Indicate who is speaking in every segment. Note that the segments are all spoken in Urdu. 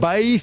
Speaker 1: 22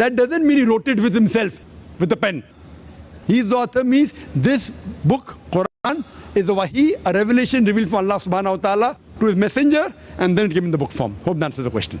Speaker 1: That doesn't mean he wrote it with himself, with a pen. He is the author, means this book, Quran, is a wahi, a revelation revealed from Allah subhanahu wa ta'ala to his messenger, and then it came in the book form. Hope that answers the question.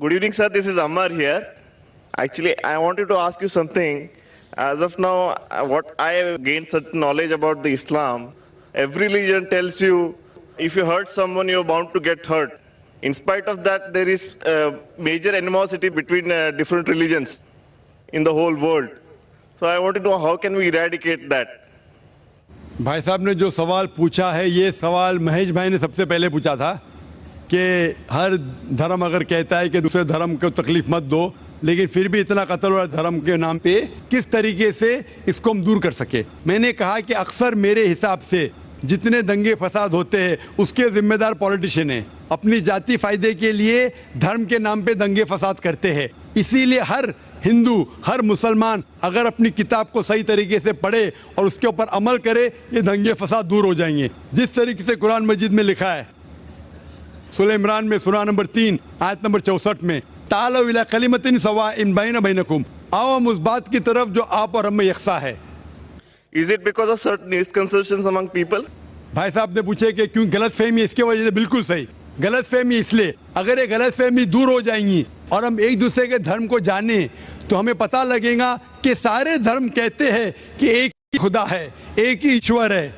Speaker 2: Good evening, sir. This is Ammar here. Actually, I wanted to ask you something. As of now, what I have gained certain knowledge about the Islam, every religion tells you if you hurt someone, you're bound to get hurt. In spite of that, there is major animosity between different religions in the whole world. So I wanted to know, how can we eradicate that?
Speaker 1: بھائی صاحب نے جو سوال پوچھا ہے یہ سوال مہیش بھائی نے سب سے پہلے پوچھا تھا کہ ہر دھرم اگر کہتا ہے کہ دوسرے دھرم کو تکلیف مت دو لیکن پھر بھی اتنا قتل ہوا دھرم کے نام پہ کس طریقے سے اس کو ہم دور کر سکے. میں نے کہا کہ اکثر میرے حساب سے جتنے دنگے فساد ہوتے ہیں اس کے ذمہ دار پولیٹیشین ہیں, اپنی ذاتی فائدے کے لیے دھرم کے نام پہ دنگے فساد کرتے ہیں. اسی لیے ہر ہندو ہر مسلمان اگر اپنی کتاب کو صحیح طریقے سے پڑھے اور اس کے اوپر عمل کرے یہ دنگے فساد دور ہو جائیں گے. جس طریقے سے قرآن مجید میں لکھا ہے سورہ عمران میں سورہ نمبر 3 آیت نمبر 64 میں تعالوا الی کلمۃ سواء بین بینکم, آؤ ہم اس بات کی طرف جو آپ اور ہم میں یکساں ہے.
Speaker 2: Is it because of certain misconceptions among people?
Speaker 1: بھائی صاحب نے پوچھے کہ کیوں غلط فہمی, اس کی وجہ سے بالکل صحیح. غلط فہمی اس لیے اگر یہ غلط فہمی دور ہو جائیں گی اور ہم ایک دوسرے کے دھرم کو جانیں تو ہمیں پتہ لگے گا کہ سارے دھرم کہتے ہیں کہ ایک ہی خدا ہے, ایک ہی ایشور ہے,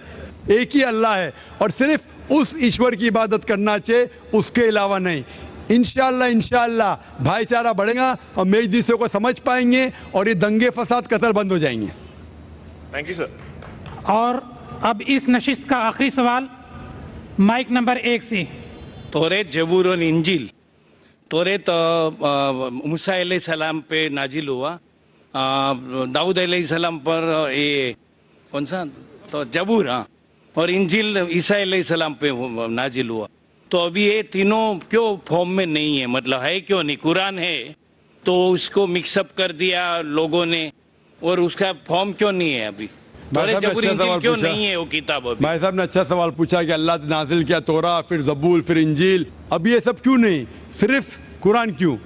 Speaker 1: ایک ہی اللہ ہے اور صرف اس ایشور کی عبادت کرنا چاہیے, اس کے علاوہ نہیں. انشاءاللہ بھائی چارہ بڑھے گا, ہم ایک دوسرے کو سمجھ پائیں گے اور یہ دنگے فساد قتل بند ہو جائیں گے.
Speaker 2: Thank you, sir.
Speaker 3: اور اب اس نشست کا آخری سوال مائک نمبر 1 سے.
Speaker 4: توریت, زبور اور انجیل. توریت موسیٰ علیہ السلام پہ نازل ہوا, داؤد علیہ السلام پر یہ کون سا تو زبور, ہاں, اور انجیل عیسیٰ علیہ السلام پہ نازل ہوا. تو ابھی یہ تینوں کیوں فارم میں نہیں ہے, مطلب ہے کیوں نہیں؟ قرآن ہے تو اس کو مکس اپ کر دیا لوگوں نے اور اس کا فارم کیوں نہیں ہے ابھی؟ زبور انجیل کیوں نہیں ہے وہ کتاب ابھی؟
Speaker 1: بھائی صاحب نے اچھا سوال پوچھا کہ اللہ نے نازل کیا تورا, پھر زبور, پھر انجیل, اب یہ سب کیوں نہیں, صرف قرآن کیوں؟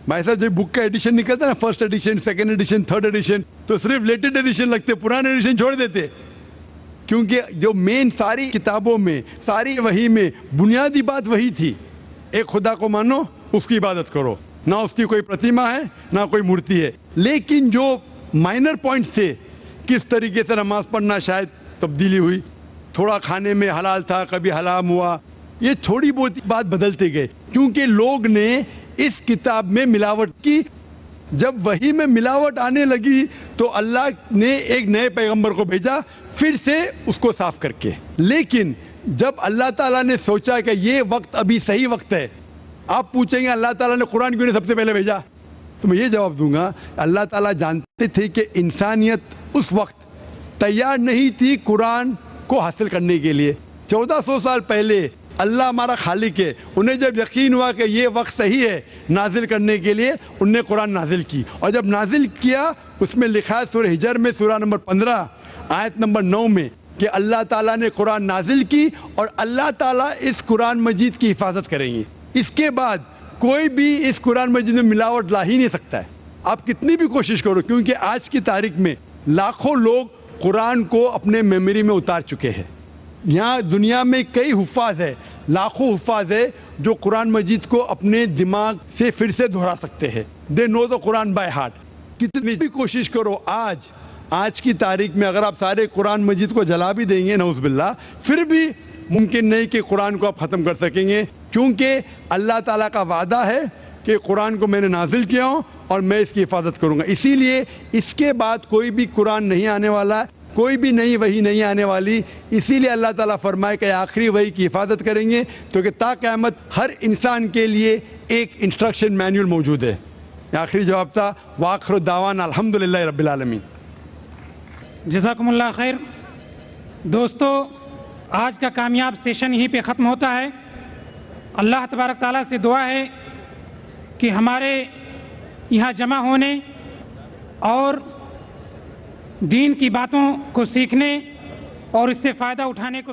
Speaker 1: بھائی صاحب جب بک کا ایڈیشن نکلتا ہے نا, first edition, second edition, third edition, تو صرف لیٹڈ ایڈیشن لگتے, پرانے ایڈیشن چھوڑ دیتے. کیونکہ جو مین ساری کتابوں میں ساری وحی میں بنیادی بات وہی تھی, ایک خدا کو مانو, اس کی عبادت کرو, نہ اس کی کوئی پرتیما ہے نہ کوئی مورتی ہے. لیکن جو مائنر پوائنٹس تھے, کس طریقے سے نماز پڑھنا شاید تبدیلی ہوئی, تھوڑا کھانے میں حلال تھا کبھی حرام ہوا, یہ تھوڑی بہت بات بدلتے گئے کیونکہ لوگ نے اس کتاب میں ملاوٹ کی. جب وحی میں ملاوٹ آنے لگی تو اللہ نے ایک نئے پیغمبر کو بھیجا پھر سے اس کو صاف کر کے. لیکن جب اللہ تعالیٰ نے سوچا کہ یہ وقت ابھی صحیح وقت ہے, آپ پوچھیں گے اللہ تعالیٰ نے قرآن کیوں نہیں سب سے پہلے بھیجا, تو میں یہ جواب دوں گا اللہ تعالیٰ جانتے تھے کہ انسانیت اس وقت تیار نہیں تھی قرآن کو حاصل کرنے کے لیے. 1400 سال پہلے اللہ ہمارا خالق ہے, انہیں جب یقین ہوا کہ یہ وقت صحیح ہے نازل کرنے کے لیے, انہوں نے قرآن نازل کی. اور جب نازل کیا اس میں لکھا ہے سورہ ہجر میں سورہ نمبر 15 آیت نمبر 9 میں کہ اللہ تعالیٰ نے قرآن نازل کی اور اللہ تعالیٰ اس قرآن مجید کی حفاظت کریں گے. اس کے بعد کوئی بھی اس قرآن مجید میں ملاوٹ لا ہی نہیں سکتا ہے, آپ کتنی بھی کوشش کرو, کیونکہ آج کی تاریخ میں لاکھوں لوگ قرآن کو اپنے میموری میں اتار چکے ہیں. یہاں دنیا میں کئی حفاظ ہیں, لاکھوں حفاظ ہیں جو قرآن مجید کو اپنے دماغ سے پھر سے دہرا سکتے ہیں. دے نو دا قرآن بائی ہارٹ. کتنی بھی کوشش کرو, آج کی تاریخ میں اگر آپ سارے قرآن مجید کو جلا بھی دیں گے نعوذ باللہ, پھر بھی ممکن نہیں کہ قرآن کو آپ ختم کر سکیں گے, کیونکہ اللہ تعالیٰ کا وعدہ ہے کہ قرآن کو میں نے نازل کیا ہوں اور میں اس کی حفاظت کروں گا. اسی لیے اس کے بعد کوئی بھی قرآن نہیں آنے والا, کوئی بھی نئی وحی نہیں آنے والی. اسی لیے اللہ تعالیٰ فرمائے کہ آخری وحی کی حفاظت کریں گے, تو کہ تا قیامت ہر انسان کے لیے ایک انسٹرکشن مینول موجود ہے. آخری جواب تھا. وآخر دعوانا الحمدللہ رب العالمین.
Speaker 3: جزاکم اللہ خیر. دوستو, آج کا کامیاب سیشن یہیں پہ ختم ہوتا ہے. اللہ تبارک تعالیٰ سے دعا ہے کہ ہمارے یہاں جمع ہونے اور دین کی باتوں کو سیکھنے اور اس سے فائدہ اٹھانے کو